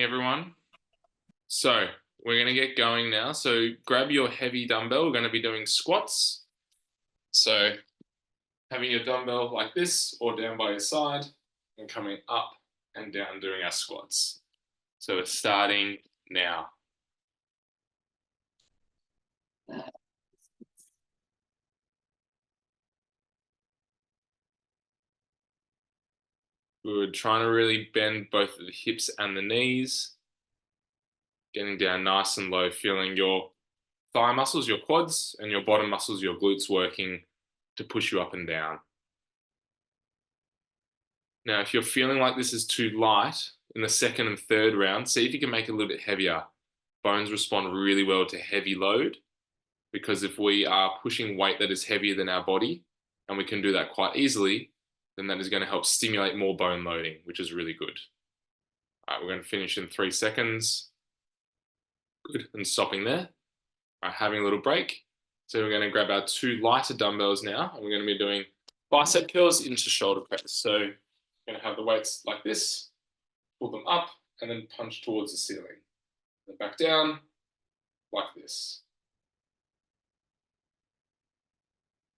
everyone. So we're going to get going now. So grab your heavy dumbbell. We're going to be doing squats. So having your dumbbell like this or down by your side and coming up and down doing our squats. So we're starting now. Good. Trying to really bend both of the hips and the knees. Getting down nice and low, feeling your thigh muscles, your quads, and your bottom muscles, your glutes working to push you up and down. Now, if you're feeling like this is too light in the second and third round, see if you can make it a little bit heavier. Bones respond really well to heavy load because if we are pushing weight that is heavier than our body, and we can do that quite easily, then that is going to help stimulate more bone loading, which is really good. All right, we're going to finish in 3 seconds. Good, and stopping there. All right, having a little break. So we're going to grab our 2 lighter dumbbells now, and we're going to be doing bicep curls into shoulder press. So we're going to have the weights like this, pull them up, and then punch towards the ceiling. Then back down, like this.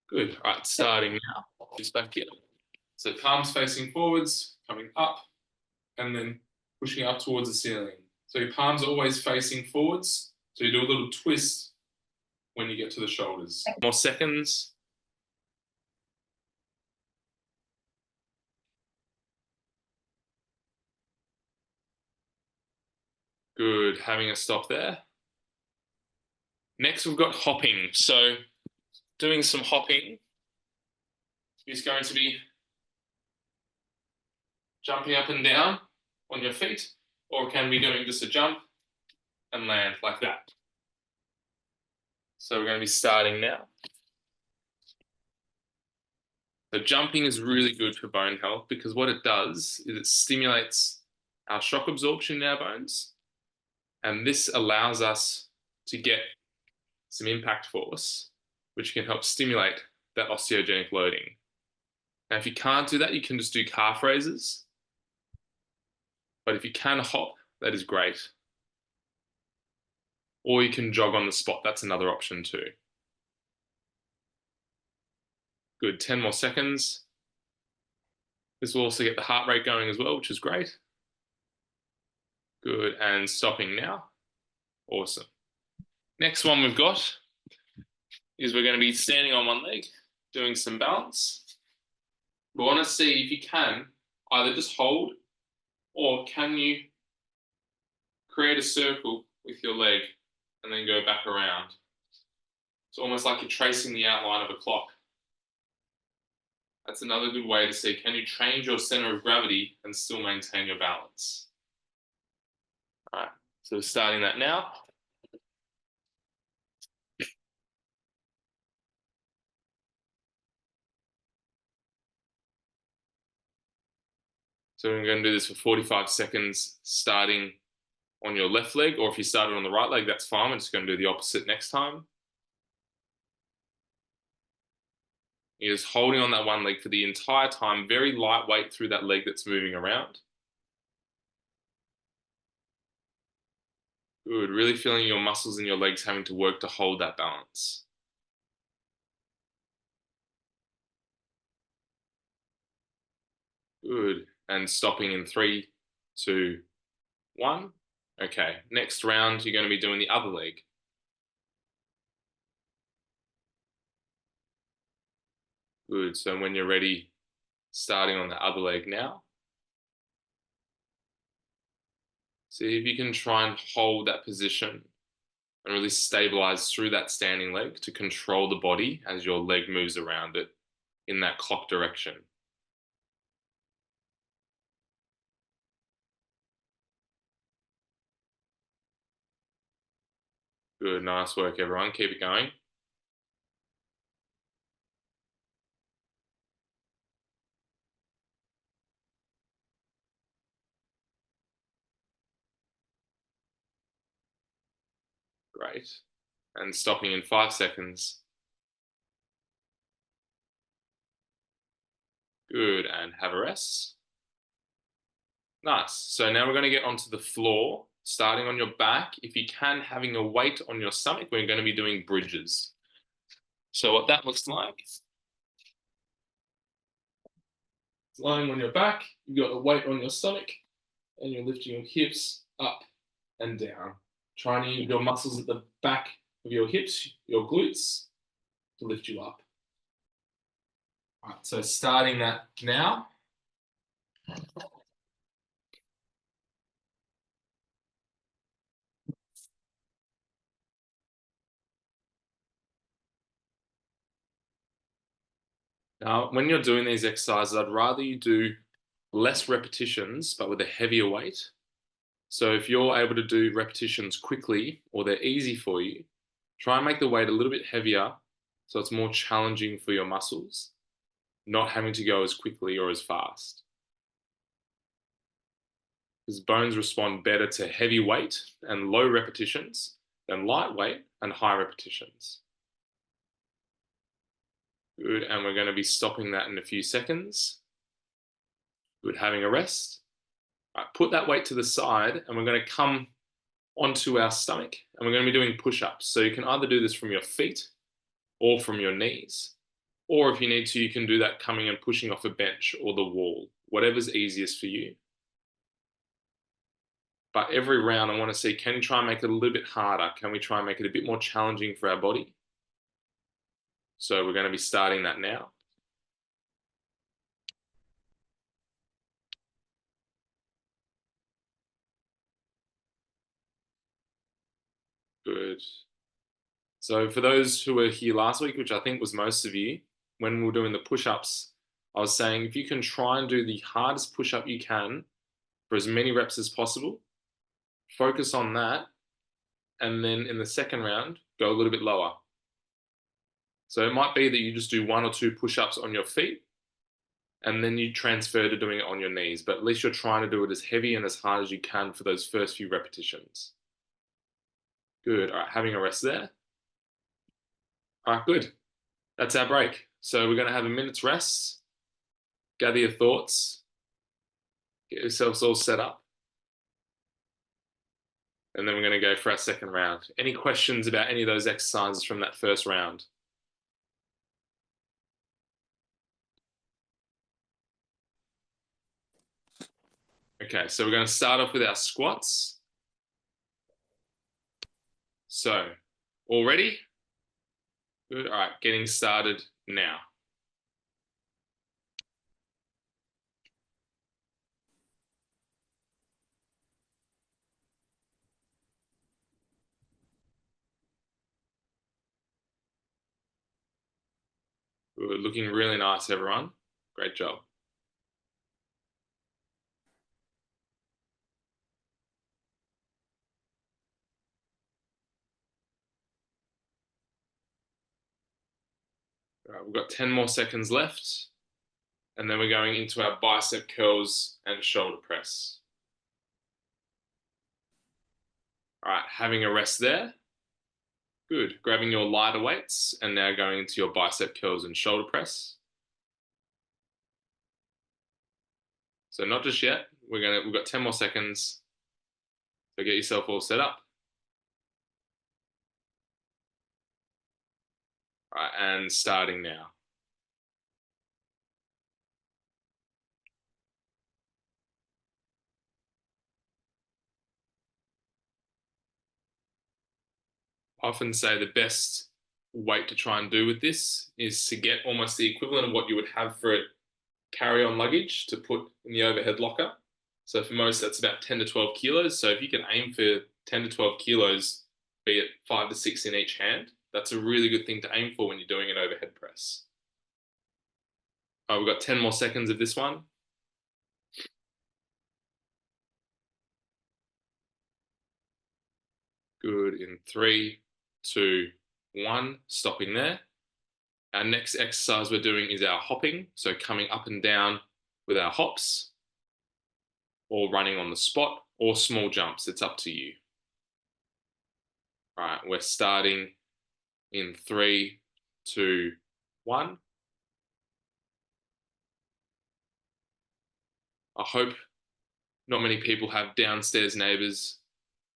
Good. All right, starting now. Just back here. So palms facing forwards, coming up, and then pushing up towards the ceiling. So your palms are always facing forwards. So you do a little twist when you get to the shoulders. More seconds. Good. Having a stop there. Next, we've got hopping. So doing some hopping is going to be jumping up and down on your feet, or can be doing just a jump and land like that. So we're going to be starting now. So jumping is really good for bone health because what it does is it stimulates our shock absorption in our bones, and this allows us to get some impact force, which can help stimulate that osteogenic loading. Now, if you can't do that, you can just do calf raises. But if you can hop, that is great. Or you can jog on the spot. That's another option too. Good, 10 more seconds. This will also get the heart rate going as well, which is great. Good, and stopping now. Awesome. Next one we've got is we're going to be standing on one leg, doing some balance. We want to see if you can either just hold or can you create a circle with your leg and then go back around. It's almost like you're tracing the outline of a clock. That's another good way to see, can you change your center of gravity and still maintain your balance? All right, so we're starting that now. So we're going to do this for 45 seconds, starting on your left leg, or if you started on the right leg, that's fine. We're just going to do the opposite next time. You're just holding on that one leg for the entire time, very lightweight through that leg that's moving around. Good, really feeling your muscles in your legs having to work to hold that balance. Good, and stopping in 3, 2, 1. Okay, next round, you're going to be doing the other leg. Good, so when you're ready, starting on the other leg now. See if you can try and hold that position and really stabilize through that standing leg to control the body as your leg moves around it in that clock direction. Good, nice work, everyone. Keep it going. Great. And stopping in 5 seconds. Good, and have a rest. Nice. So now we're going to get onto the floor, starting on your back. If you can, having a weight on your stomach, we're going to be doing bridges. So what that looks like, lying on your back, you've got the weight on your stomach, and you're lifting your hips up and down. Trying to use your muscles at the back of your hips, your glutes, to lift you up. All right, so starting that now. Now, when you're doing these exercises, I'd rather you do less repetitions, but with a heavier weight. So if you're able to do repetitions quickly or they're easy for you, try and make the weight a little bit heavier so it's more challenging for your muscles, not having to go as quickly or as fast. Because bones respond better to heavy weight and low repetitions than lightweight and high repetitions. Good, and we're going to be stopping that in a few seconds. Good, having a rest. All right, put that weight to the side and we're going to come onto our stomach and we're going to be doing push-ups. So you can either do this from your feet or from your knees. Or if you need to, you can do that coming and pushing off a bench or the wall, whatever's easiest for you. But every round I want to see, can you try and make it a little bit harder? Can we try and make it a bit more challenging for our body? So we're going to be starting that now. Good. So for those who were here last week, which I think was most of you, when we were doing the push-ups, I was saying if you can try and do the hardest push-up you can for as many reps as possible, focus on that, and then in the second round, go a little bit lower. So it might be that you just do 1 or 2 push-ups on your feet, and then you transfer to doing it on your knees, but at least you're trying to do it as heavy and as hard as you can for those first few repetitions. Good, all right, having a rest there. All right, good. That's our break. So we're going to have a minute's rest, gather your thoughts, get yourselves all set up, and then we're going to go for our second round. Any questions about any of those exercises from that first round? Okay, so we're going to start off with our squats. So, all ready? Good, all right, getting started now. Good, looking really nice, everyone. Great job. All right, we've got 10 more seconds left, and then we're going into our bicep curls and shoulder press. All right, having a rest there. Good, grabbing your lighter weights and now going into your bicep curls and shoulder press. So not just yet, we've got 10 more seconds. So get yourself all set up. All right, and starting now. I often say the best weight to try and do with this is to get almost the equivalent of what you would have for a carry-on luggage to put in the overhead locker. So for most, that's about 10 to 12 kilos. So if you can aim for 10 to 12 kilos, be it 5 to 6 in each hand, that's a really good thing to aim for when you're doing an overhead press. All right, we've got 10 more seconds of this one. Good, in 3, 2, 1, stopping there. Our next exercise we're doing is our hopping. So coming up and down with our hops, or running on the spot, or small jumps. It's up to you. All right, we're starting in 3, 2, 1. I hope Not many people have downstairs neighbors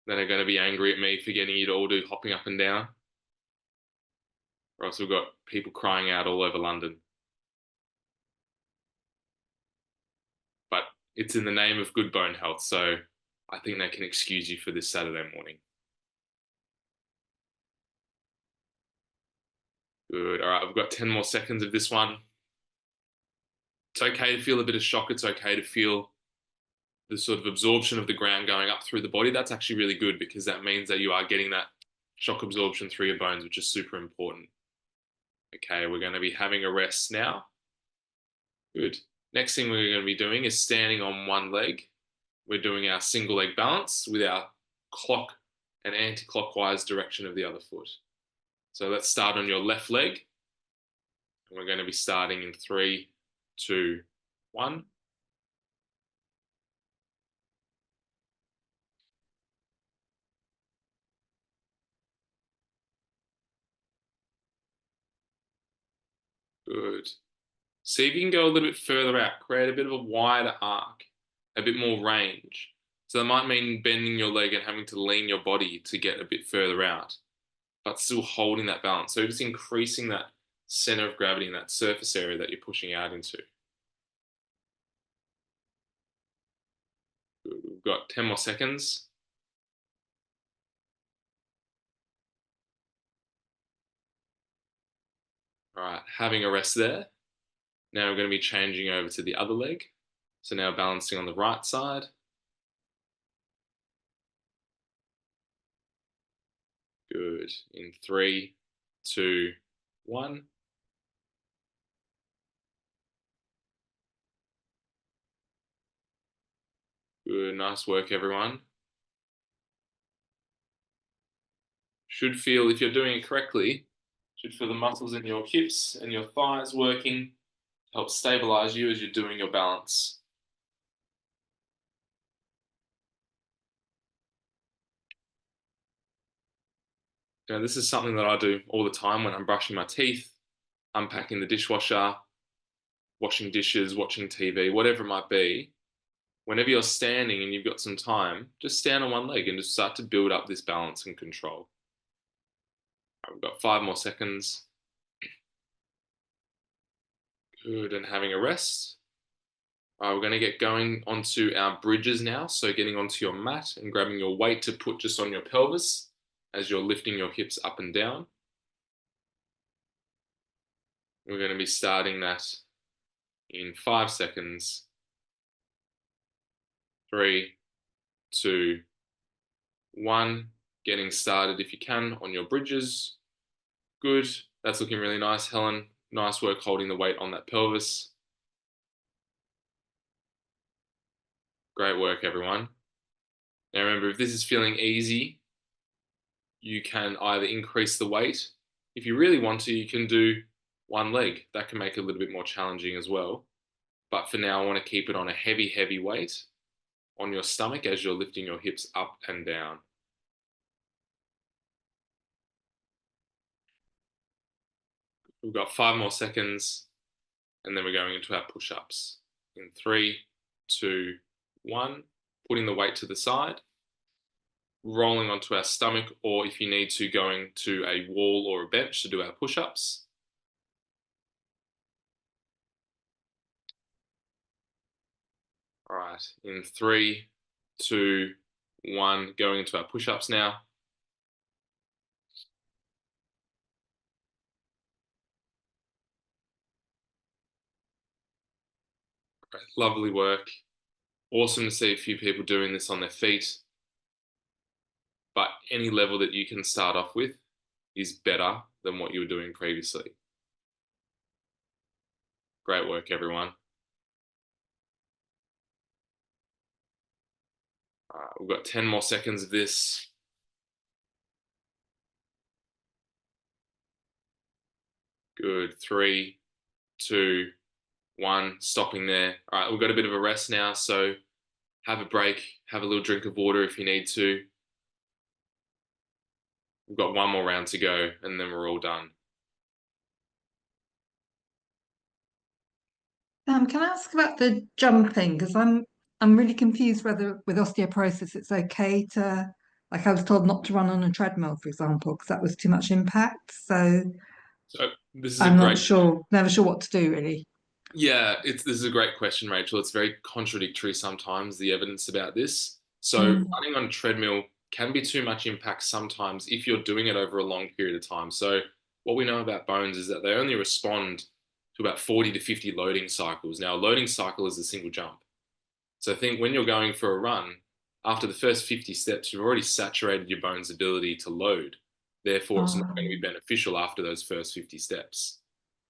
that are going to be angry at me for getting you to all do hopping up and down. Or else we've got people crying out all over London. But it's in the name of good bone health, so I think they can excuse you for this Saturday morning. Good. All right, we've got 10 more seconds of this one. It's okay to feel a bit of shock. It's okay to feel the sort of absorption of the ground going up through the body. That's actually really good because that means that you are getting that shock absorption through your bones, which is super important. Okay, we're going to be having a rest now. Good. Next thing we're going to be doing is standing on one leg. We're doing our single leg balance with our clock and anti-clockwise direction of the other foot. So let's start on your left leg. And we're going to be starting in 3, 2, 1. Good. See if you can go a little bit further out, create a bit of a wider arc, a bit more range. So that might mean bending your leg and having to lean your body to get a bit further out, but still holding that balance. So just increasing that center of gravity in that surface area that you're pushing out into. Good. We've got 10 more seconds. All right, having a rest there. Now we're going to be changing over to the other leg. So now balancing on the right side. Good. In 3, 2, 1. Good. Nice work, everyone. Should feel, if you're doing it correctly, should feel the muscles in your hips and your thighs working to help stabilize you as you're doing your balance. Now, this is something that I do all the time when I'm brushing my teeth, unpacking the dishwasher, washing dishes, watching TV, whatever it might be. Whenever you're standing and you've got some time, just stand on one leg and just start to build up this balance and control. Right, we've got 5 more seconds. Good, and having a rest. We're going to get going onto our bridges now. So getting onto your mat and grabbing your weight to put just on your pelvis as you're lifting your hips up and down. We're going to be starting that in 5 seconds. 3, 2, 1. Getting started if you can on your bridges. Good. That's looking really nice, Helen. Nice work holding the weight on that pelvis. Great work, everyone. Now remember, if this is feeling easy, you can either increase the weight. If you really want to, you can do one leg. That can make it a little bit more challenging as well. But for now, I want to keep it on a heavy, heavy weight on your stomach as you're lifting your hips up and down. We've got 5 more seconds, and then we're going into our push-ups. In 3, 2, 1, putting the weight to the side, rolling onto our stomach, or if you need to, going to a wall or a bench to do our push-ups. All right, in 3, 2, 1, going into our push-ups now. Great, lovely work. Awesome to see a few people doing this on their feet. But any level that you can start off with is better than what you were doing previously. Great work, everyone. We've got 10 more seconds of this. Good. 3, 2, 1. Stopping there. All right, we've got a bit of a rest now, so have a break, have a little drink of water if you need to. We've got one more round to go, and then we're all done. Can I ask about the jumping? Because I'm I'm really confused whether with osteoporosis it's okay to, like I was told not to run on a treadmill, for example, because that was too much impact. So So this is a I'm not great, sure, never sure what to do really. yeah, this is a great question, Rachel. It's very contradictory sometimes, the evidence about this. So Mm. running on a treadmill can be too much impact sometimes if you're doing it over a long period of time. So what we know about bones is that they only respond to about 40 to 50 loading cycles. Now, a loading cycle is a single jump. So I think when you're going for a run, after the first 50 steps, you've already saturated your bone's ability to load. Therefore, it's not going to be Um, beneficial after those first 50 steps.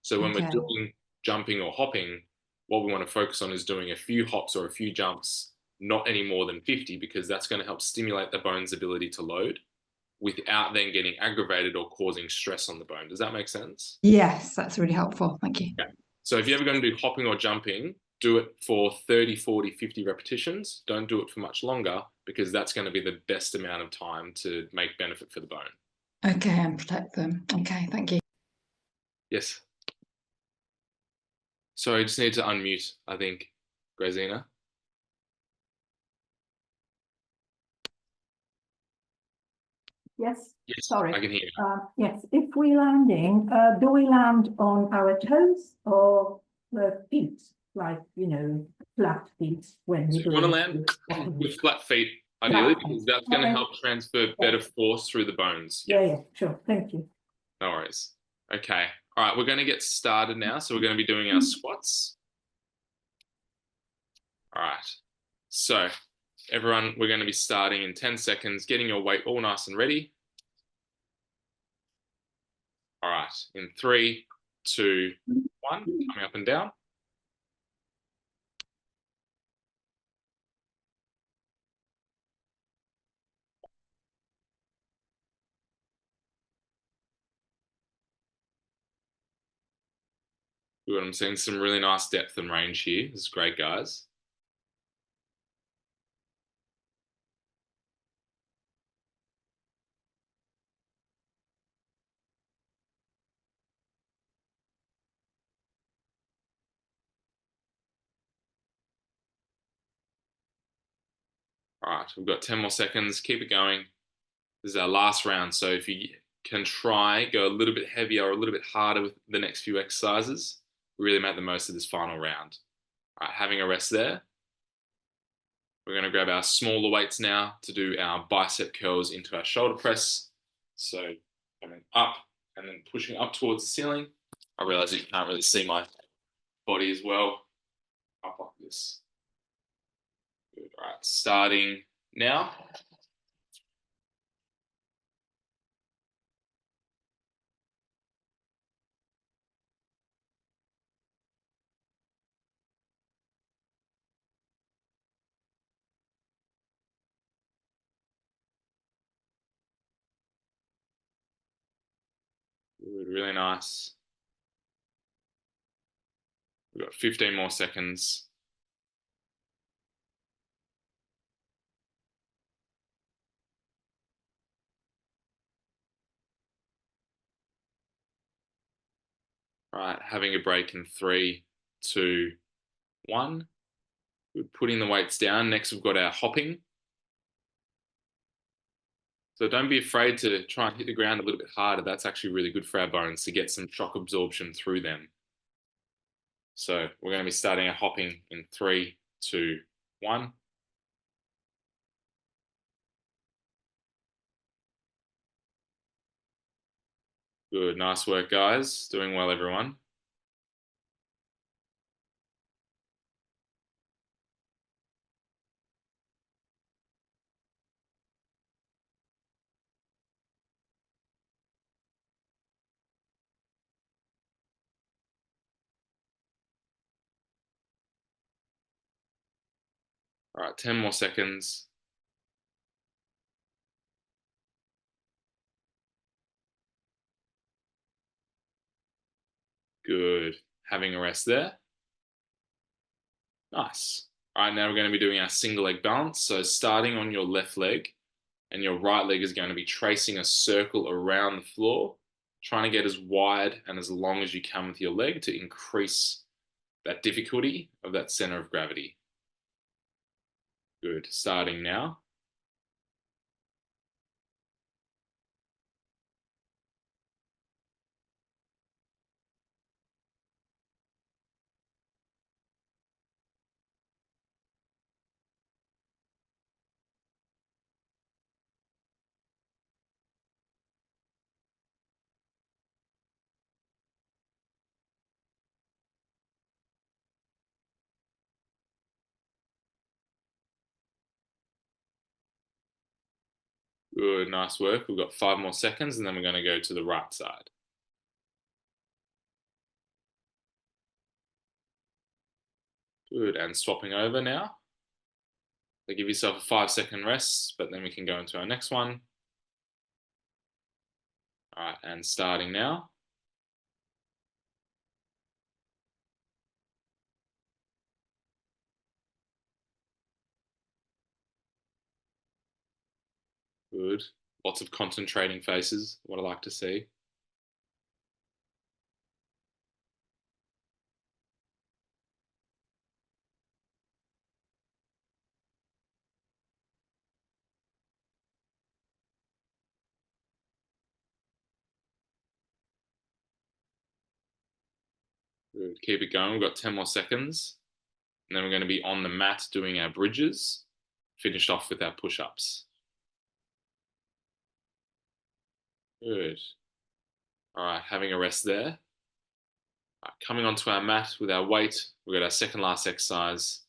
So when we're okay. doing jumping or hopping, what we want to focus on is doing a few hops or a few jumps, not any more than 50, because that's going to help stimulate the bone's ability to load without then getting aggravated or causing stress on the bone. Does that make sense? Yes, that's really helpful. Thank you. Okay. So if you're ever going to do hopping or jumping, do it for 30, 40, 50 repetitions. Don't do it for much longer because that's going to be the best amount of time to make benefit for the bone. Okay, and protect them. Okay, thank you. Yes. So I just need to unmute, I think, Grazina. Yes, Yes, sorry. I can hear you. Yes, if we're landing, do we land on our toes or the feet? Like, flat feet when So we're you want to doing land with flat feet, ideally, because that's going to Okay. help transfer better force through the bones. Yeah, sure. Thank you. No worries. Okay. All right, we're going to get started now. So we're going to be doing our squats. All right. So everyone, we're going to be starting in 10 seconds, getting your weight all nice and ready. All right. In 3, 2, 1, coming up and down. Good. I'm seeing some really nice depth and range here. This is great, guys. All right, we've got 10 more seconds. Keep it going. This is our last round. So if you can try, go a little bit heavier or a little bit harder with the next few exercises, really make the most of this final round. All right, having a rest there. We're going to grab our smaller weights now to do our bicep curls into our shoulder press. So coming up and then pushing up towards the ceiling. I realize that you can't really see my body as well. Up like this. Good. All right, starting now. Good, really nice. We've got 15 more seconds. All right, having a break in 3, 2, 1. We're putting the weights down. Next, we've got our hopping. So don't be afraid to try and hit the ground a little bit harder. That's actually really good for our bones to get some shock absorption through them. So we're going to be starting our hopping in 3, 2, 1. Good, nice work, guys. Doing well, everyone. All right, 10 more seconds. Good. Having a rest there. Nice. All right, now we're going to be doing our single leg balance. So starting on your left leg, and your right leg is going to be tracing a circle around the floor, trying to get as wide and as long as you can with your leg to increase that difficulty of that center of gravity. Good. Starting now. Good, nice work. We've got 5 more seconds and then we're going to go to the right side. Good, and swapping over now. So give yourself a 5-second rest, but then we can go into our next one. All right, and starting now. Good. Lots of concentrating faces, what I like to see. Good. Keep it going. We've got 10 more seconds. And then we're going to be on the mat doing our bridges, finished off with our push-ups. Good. All right, having a rest there. All right, coming onto our mat with our weight, we've got our second last exercise.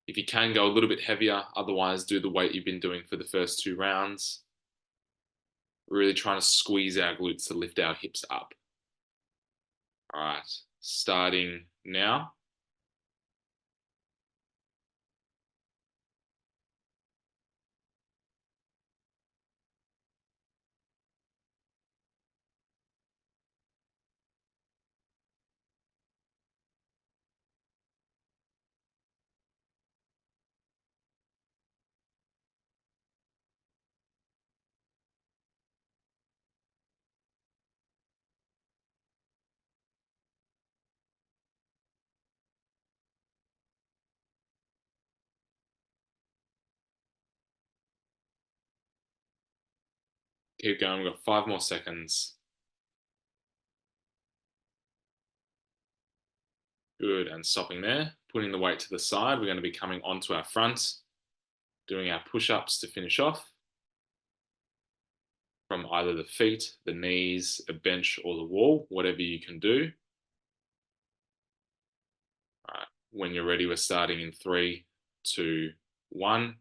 If you can, go a little bit heavier. Otherwise, do the weight you've been doing for the first 2 rounds. Really trying to squeeze our glutes to lift our hips up. All right, starting now. Keep going. We've got 5 more seconds. Good, and stopping there. Putting the weight to the side. We're going to be coming onto our front, doing our push-ups to finish off. From either the feet, the knees, a bench, or the wall, whatever you can do. All right, when you're ready, we're starting in 3, 2, 1.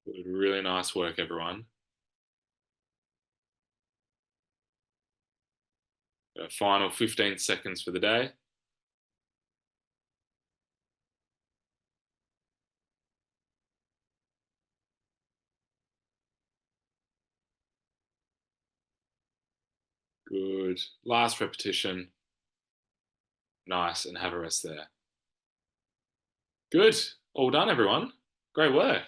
Good, really nice work, everyone. Final 15 seconds for the day. Good. Last repetition. Nice, and have a rest there. Good. All done, everyone. Great work.